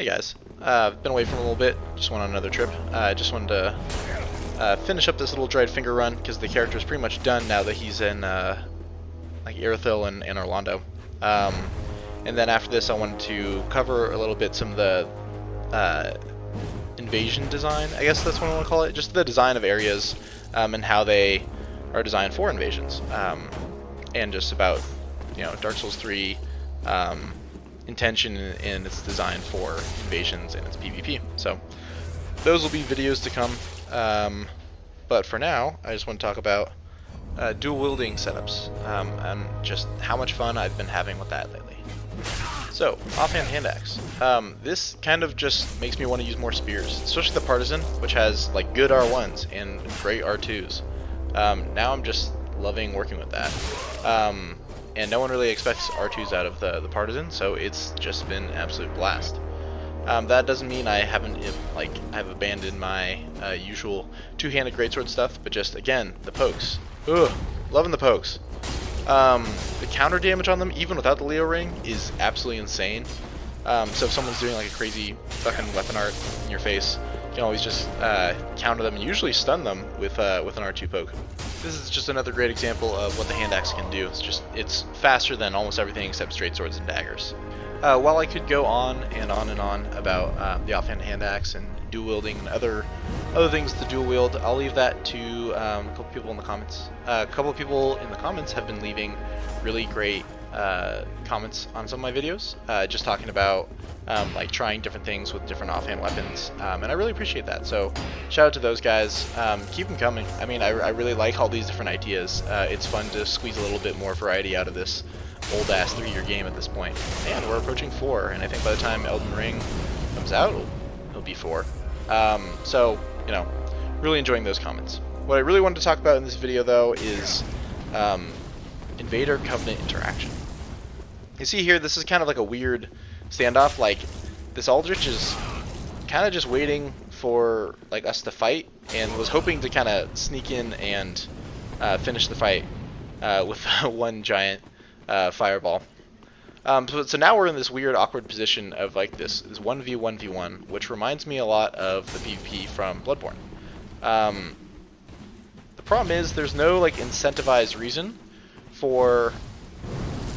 Hey guys, been away from a little bit, just went on another trip. Just wanted to finish up this little dried finger run because the character is pretty much done now that he's in like Irithyll and Orlando. Um, and then after this I wanted to cover a little bit some of the invasion design, I guess that's what I want to call it, just the design of areas and how they are designed for invasions. And just about, Dark Souls 3 intention in its design for invasions and its PvP. So those will be videos to come. But for now, I just want to talk about dual wielding setups and just how much fun I've been having with that lately. So, offhand hand axe. This kind of just makes me want to use more spears, especially the Partisan, which has like good R1s and great R2s. Now I'm just loving working with that. And no one really expects R2s out of the Partisan, so it's just been an absolute blast. That doesn't mean I haven't I've abandoned my usual two-handed greatsword stuff, but just again the pokes. Ugh, loving the pokes. The counter damage on them, even without the Leo ring, is absolutely insane. So if someone's doing like a crazy fucking weapon art in your face, you can always just counter them and usually stun them with an R2 poke. This is just another great example of what the hand axe can do. It's faster than almost everything except straight swords and daggers. While I could go on and on and on about the offhand hand axe and dual wielding and other things to dual wield, I'll leave that to a couple people in the comments. A couple of people in the comments have been leaving really great comments on some of my videos, just talking about like trying different things with different offhand weapons, and I really appreciate that. So shout out to those guys. Keep them coming. I mean, I really like all these different ideas. It's fun to squeeze a little bit more variety out of this old ass 3-year game at this point. And we're approaching 4, and I think by the time Elden Ring comes out, it'll be 4. So, really enjoying those comments. What I really wanted to talk about in this video, though, is Invader Covenant interaction. You see here, this is kind of like a weird standoff. Like, this Aldrich is kind of just waiting for like us to fight, and was hoping to kind of sneak in and finish the fight with one giant fireball. So now we're in this weird, awkward position of like this 1v1v1, which reminds me a lot of the PvP from Bloodborne. The problem is there's no like incentivized reason for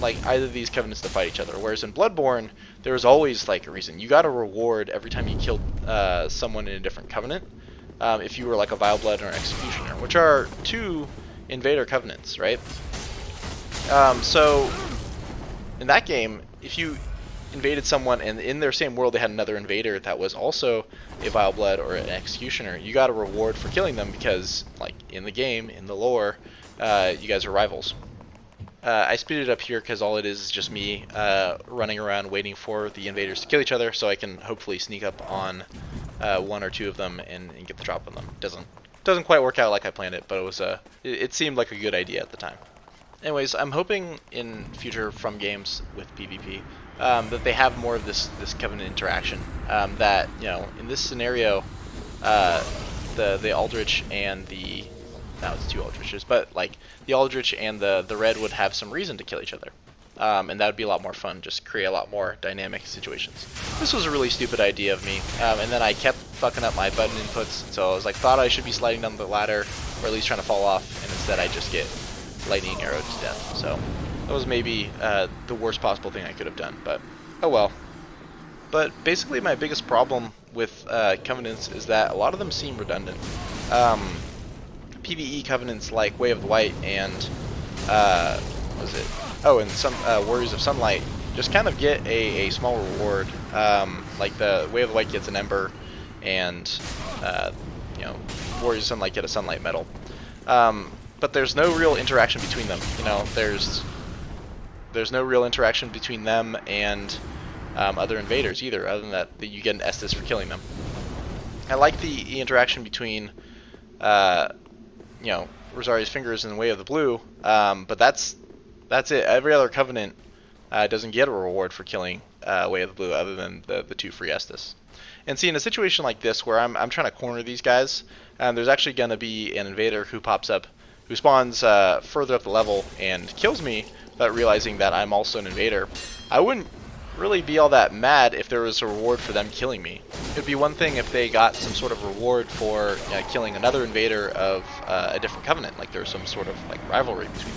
like either of these covenants to fight each other, whereas in Bloodborne there was always like a reason. You got a reward every time you killed someone in a different covenant, if you were like a Vile Blood or an Executioner, which are 2 Invader covenants, right? So in that game, if you invaded someone and in their same world they had another invader that was also a Vile Blood or an Executioner, you got a reward for killing them because, like, in the game, in the lore, you guys are rivals. I speed it up here because all it is just me running around waiting for the invaders to kill each other, so I can hopefully sneak up on 1 or 2 of them and get the drop on them. Doesn't quite work out like I planned it, but it seemed like a good idea at the time. Anyways, I'm hoping in future From games with PvP that they have more of this covenant interaction. That, in this scenario, the Aldrich and it's 2 Aldriches, but like the Aldrich and the Red would have some reason to kill each other, and that would be a lot more fun. Just create a lot more dynamic situations. This was a really stupid idea of me, and then I kept fucking up my button inputs. So I was like, thought I should be sliding down the ladder, or at least trying to fall off, and instead I just get lightning arrowed to death. So that was maybe the worst possible thing I could have done, but oh well. But basically my biggest problem with covenants is that a lot of them seem redundant. PvE covenants like Way of the White and what was it? Oh, and some Warriors of Sunlight just kind of get a small reward. Like the Way of the White gets an Ember, and Warriors of Sunlight get a Sunlight Medal. But there's no real interaction between them. There's no real interaction between them and other invaders either, other than that you get an Estus for killing them. I like the interaction between Rosaria's Fingers and Way of the Blue, but that's it. Every other covenant doesn't get a reward for killing Way of the Blue other than the 2 free Estus. And see, in a situation like this where I'm trying to corner these guys, there's actually going to be an invader who pops up, who spawns further up the level and kills me without realizing that I'm also an invader. I wouldn't really be all that mad if there was a reward for them killing me. It would be one thing if they got some sort of reward for killing another invader of a different covenant, like there's some sort of like rivalry between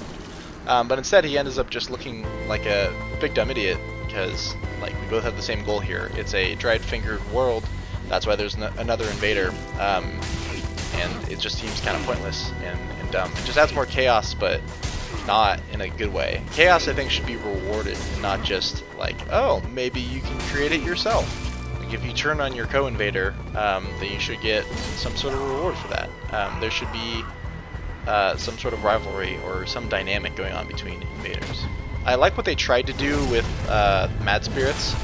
them. But instead he ends up just looking like a big dumb idiot because like we both have the same goal here. It's a dried-fingered world. That's why there's another invader, and it just seems kind of pointless and dumb. It just adds more chaos, but not in a good way. Chaos, I think, should be rewarded, not just like, oh, maybe you can create it yourself. Like if you turn on your co-invader, then you should get some sort of reward for that. There should be some sort of rivalry or some dynamic going on between invaders. I like what they tried to do with Mad Spirits,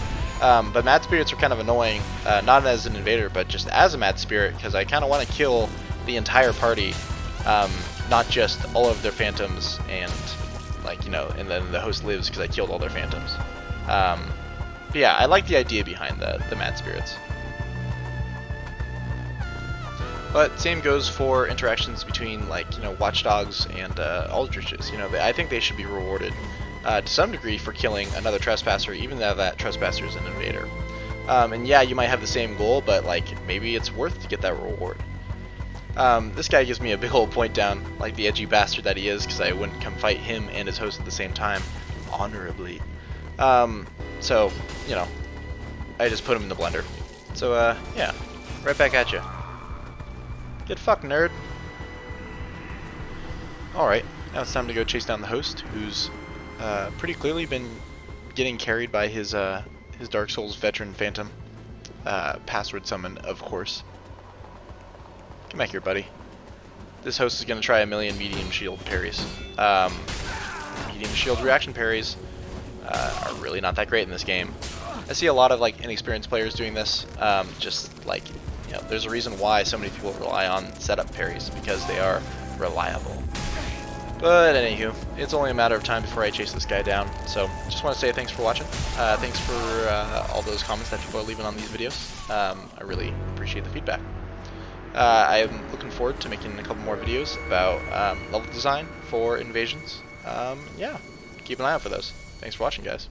but Mad Spirits are kind of annoying, not as an invader, but just as a Mad Spirit, because I kind of want to kill the entire party, not just all of their phantoms and, like, you know, and then the host lives because I killed all their phantoms. But yeah, I like the idea behind the Mad Spirits. But same goes for interactions between, like, you know, Watchdogs and Aldriches. You know, I think they should be rewarded to some degree for killing another trespasser, even though that trespasser is an invader. And yeah, you might have the same goal, but like maybe it's worth to get that reward. This guy gives me a big old point down, like the edgy bastard that he is, because I wouldn't come fight him and his host at the same time, honorably. So, you know, I just put him in the blender. So, yeah, right back at you. Get fucked, nerd. Alright, now it's time to go chase down the host, who's pretty clearly been getting carried by his Dark Souls veteran phantom. Password summon, of course. Come back here, buddy. This host is going to try a million medium shield parries. Medium shield reaction parries are really not that great in this game. I see a lot of like inexperienced players doing this. Just like, you know, there's a reason why so many people rely on setup parries, because they are reliable. But anywho, it's only a matter of time before I chase this guy down. So just want to say thanks for watching. Thanks for all those comments that people are leaving on these videos. I really appreciate the feedback. I am looking forward to making a couple more videos about level design for invasions. Yeah, keep an eye out for those. Thanks for watching, guys.